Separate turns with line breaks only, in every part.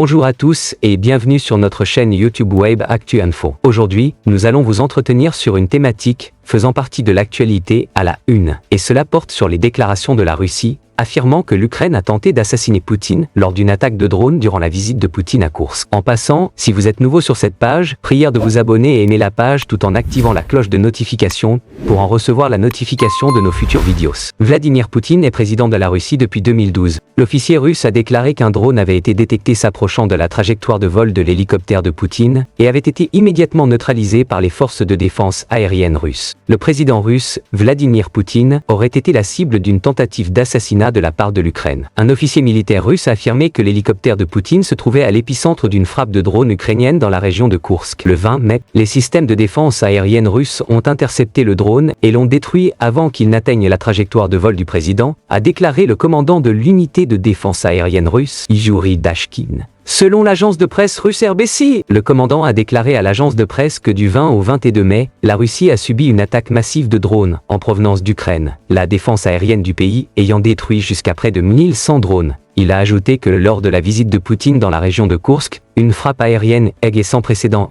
Bonjour à tous et bienvenue sur notre chaîne YouTube Web Actu Info. Aujourd'hui, nous allons vous entretenir sur une thématique faisant partie de l'actualité à la une. Et cela porte sur les déclarations de la Russie, affirmant que l'Ukraine a tenté d'assassiner Poutine lors d'une attaque de drone durant la visite de Poutine à Koursk. En passant, si vous êtes nouveau sur cette page, prière de vous abonner et aimer la page tout en activant la cloche de notification pour en recevoir la notification de nos futures vidéos. Vladimir Poutine est président de la Russie depuis 2012. L'officier russe a déclaré qu'un drone avait été détecté s'approchant de la trajectoire de vol de l'hélicoptère de Poutine et avait été immédiatement neutralisé par les forces de défense aérienne russes. Le président russe, Vladimir Poutine, aurait été la cible d'une tentative d'assassinat de la part de l'Ukraine. Un officier militaire russe a affirmé que l'hélicoptère de Poutine se trouvait à l'épicentre d'une frappe de drone ukrainienne dans la région de Koursk. Le 20 mai, les systèmes de défense aérienne russes ont intercepté le drone et l'ont détruit avant qu'il n'atteigne la trajectoire de vol du président, a déclaré le commandant de l'unité de défense aérienne russe, Yuri Dashkin. Selon l'agence de presse russe RBC, le commandant a déclaré à l'agence de presse que du 20 au 22 mai, la Russie a subi une attaque massive de drones en provenance d'Ukraine, la défense aérienne du pays ayant détruit jusqu'à près de 1100 drones. Il a ajouté que lors de la visite de Poutine dans la région de Koursk, une frappe aérienne et sans précédent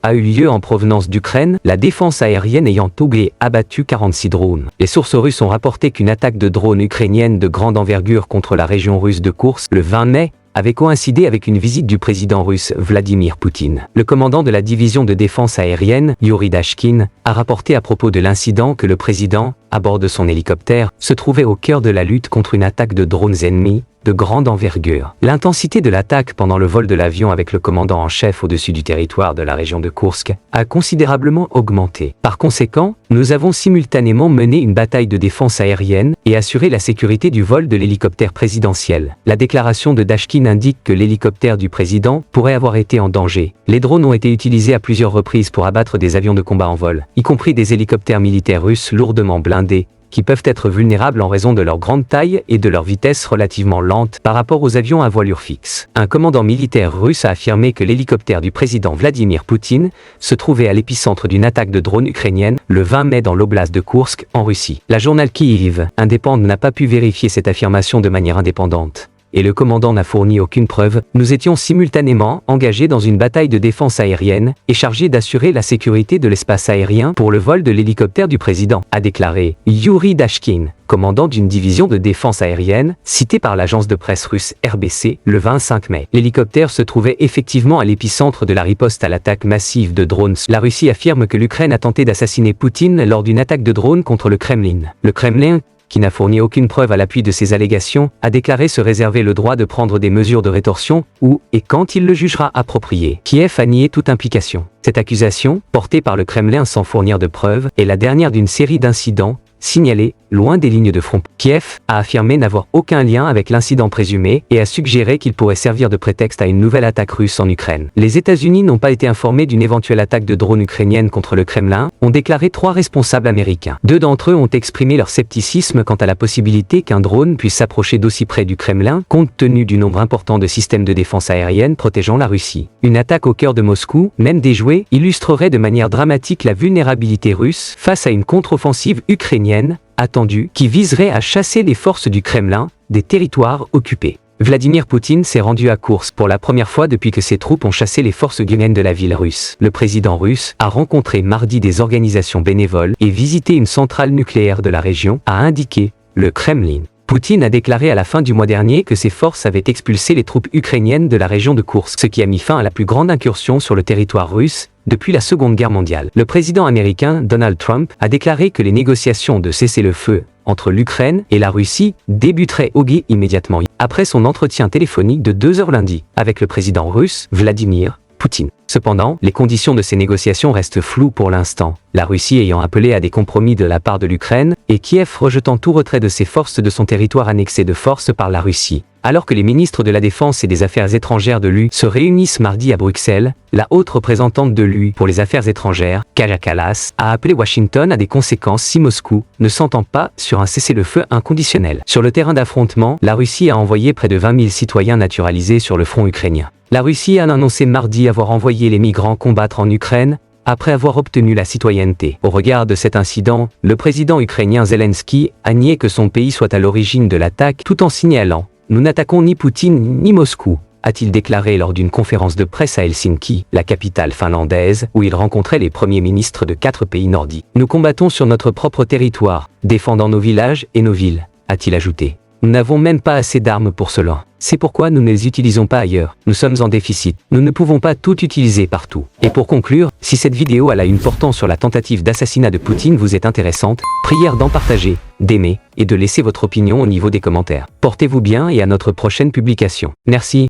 a eu lieu en provenance d'Ukraine, la défense aérienne ayant abattu 46 drones. Les sources russes ont rapporté qu'une attaque de drones ukrainienne de grande envergure contre la région russe de Koursk le 20 mai avait coïncidé avec une visite du président russe Vladimir Poutine. Le commandant de la division de défense aérienne, Yuri Dashkin, a rapporté à propos de l'incident que le président, à bord de son hélicoptère, se trouvait au cœur de la lutte contre une attaque de drones ennemis de grande envergure. L'intensité de l'attaque pendant le vol de l'avion avec le commandant en chef au-dessus du territoire de la région de Koursk a considérablement augmenté. Par conséquent, nous avons simultanément mené une bataille de défense aérienne et assuré la sécurité du vol de l'hélicoptère présidentiel. La déclaration de Dashkin indique que l'hélicoptère du président pourrait avoir été en danger. Les drones ont été utilisés à plusieurs reprises pour abattre des avions de combat en vol, y compris des hélicoptères militaires russes lourdement blindés, qui peuvent être vulnérables en raison de leur grande taille et de leur vitesse relativement lente par rapport aux avions à voilure fixe. Un commandant militaire russe a affirmé que l'hélicoptère du président Vladimir Poutine se trouvait à l'épicentre d'une attaque de drone ukrainienne le 20 mai dans l'oblast de Koursk, en Russie. La journal Kyiv indépendant n'a pas pu vérifier cette affirmation de manière indépendante. Et le commandant n'a fourni aucune preuve. Nous étions simultanément engagés dans une bataille de défense aérienne et chargés d'assurer la sécurité de l'espace aérien pour le vol de l'hélicoptère du président, a déclaré Yuri Dashkin, commandant d'une division de défense aérienne, cité par l'agence de presse russe RBC le 25 mai. L'hélicoptère se trouvait effectivement à l'épicentre de la riposte à l'attaque massive de drones. La Russie affirme que l'Ukraine a tenté d'assassiner Poutine lors d'une attaque de drone contre le Kremlin. Le Kremlin, qui n'a fourni aucune preuve à l'appui de ces allégations, a déclaré se réserver le droit de prendre des mesures de rétorsion où et quand il le jugera approprié. Kiev a nié toute implication. Cette accusation, portée par le Kremlin sans fournir de preuves, est la dernière d'une série d'incidents signalés loin des lignes de front. Kiev a affirmé n'avoir aucun lien avec l'incident présumé et a suggéré qu'il pourrait servir de prétexte à une nouvelle attaque russe en Ukraine. Les États-Unis n'ont pas été informés d'une éventuelle attaque de drone ukrainienne contre le Kremlin, ont déclaré 3 responsables américains. 2 d'entre eux ont exprimé leur scepticisme quant à la possibilité qu'un drone puisse s'approcher d'aussi près du Kremlin, compte tenu du nombre important de systèmes de défense aérienne protégeant la Russie. Une attaque au cœur de Moscou, même déjouée, illustrerait de manière dramatique la vulnérabilité russe face à une contre-offensive ukrainienne attendue qui viserait à chasser les forces du Kremlin des territoires occupés. Vladimir Poutine s'est rendu à Koursk pour la première fois depuis que ses troupes ont chassé les forces ukrainiennes de la ville russe. Le président russe a rencontré mardi des organisations bénévoles et visité une centrale nucléaire de la région, a indiqué le Kremlin. Poutine a déclaré à la fin du mois dernier que ses forces avaient expulsé les troupes ukrainiennes de la région de Koursk, ce qui a mis fin à la plus grande incursion sur le territoire russe depuis la Seconde Guerre mondiale. Le président américain Donald Trump a déclaré que les négociations de cessez-le-feu entre l'Ukraine et la Russie débuteraient immédiatement après son entretien téléphonique de 2 heures lundi avec le président russe Vladimir Poutine. Cependant, les conditions de ces négociations restent floues pour l'instant, la Russie ayant appelé à des compromis de la part de l'Ukraine et Kiev rejetant tout retrait de ses forces de son territoire annexé de force par la Russie. Alors que les ministres de la Défense et des Affaires étrangères de l'UE se réunissent mardi à Bruxelles, la haute représentante de l'UE pour les Affaires étrangères, Kaja Kallas, a appelé Washington à des conséquences si Moscou ne s'entend pas sur un cessez-le-feu inconditionnel. Sur le terrain d'affrontement, la Russie a envoyé près de 20 000 citoyens naturalisés sur le front ukrainien. La Russie a annoncé mardi avoir envoyé les migrants combattre en Ukraine, après avoir obtenu la citoyenneté. Au regard de cet incident, le président ukrainien Zelensky a nié que son pays soit à l'origine de l'attaque tout en signalant « Nous n'attaquons ni Poutine ni Moscou ». a-t-il déclaré lors d'une conférence de presse à Helsinki, la capitale finlandaise, où il rencontrait les premiers ministres de 4 pays nordiques. Nous combattons sur notre propre territoire, défendant nos villages et nos villes, a-t-il ajouté. Nous n'avons même pas assez d'armes pour cela. C'est pourquoi nous ne les utilisons pas ailleurs. Nous sommes en déficit. Nous ne pouvons pas tout utiliser partout. Et pour conclure, si cette vidéo a une portant sur la tentative d'assassinat de Poutine vous est intéressante, prière d'en partager, d'aimer, et de laisser votre opinion au niveau des commentaires. Portez-vous bien et à notre prochaine publication. Merci.